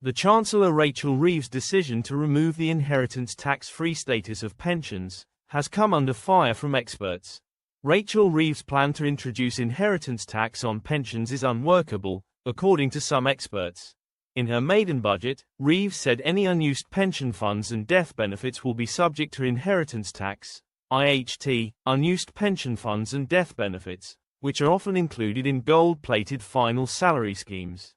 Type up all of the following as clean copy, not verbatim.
The Chancellor Rachel Reeves' decision to remove the inheritance tax-free status of pensions has come under fire from experts. Rachel Reeves' plan to introduce inheritance tax on pensions is unworkable, according to some experts. In her maiden budget, Reeves said any unused pension funds and death benefits will be subject to inheritance tax, IHT, unused pension funds and death benefits, which are often included in gold-plated final salary schemes,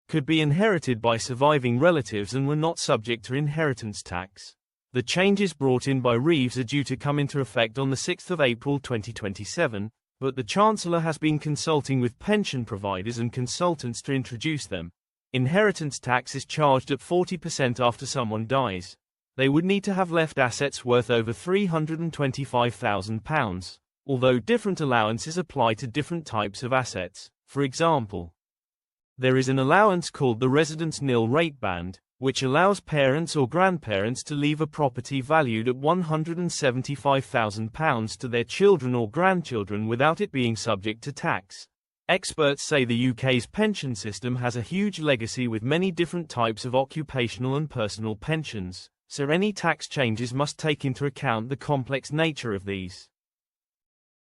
could be inherited by surviving relatives and were not subject to inheritance tax. The changes brought in by Reeves are due to come into effect on the 6th of April 2027, but the Chancellor has been consulting with pension providers and consultants to introduce them. Inheritance tax is charged at 40% after someone dies. They would need to have left assets worth over £325,000, although different allowances apply to different types of assets. For example, there is an allowance called the residence nil rate band, which allows parents or grandparents to leave a property valued at £175,000 to their children or grandchildren without it being subject to tax. Experts say the UK's pension system has a huge legacy with many different types of occupational and personal pensions, so any tax changes must take into account the complex nature of these.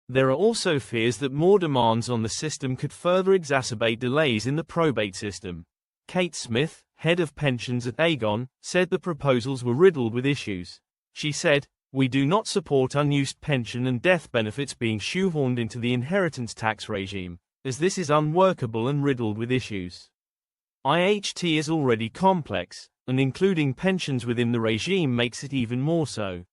There are also fears that more demands on the system could further exacerbate delays in the probate system. Kate Smith, head of pensions at Aegon, said the proposals were riddled with issues. She said, "We do not support unused pension and death benefits being shoehorned into the inheritance tax regime, as this is unworkable and riddled with issues. IHT is already complex, and including pensions within the regime makes it even more so."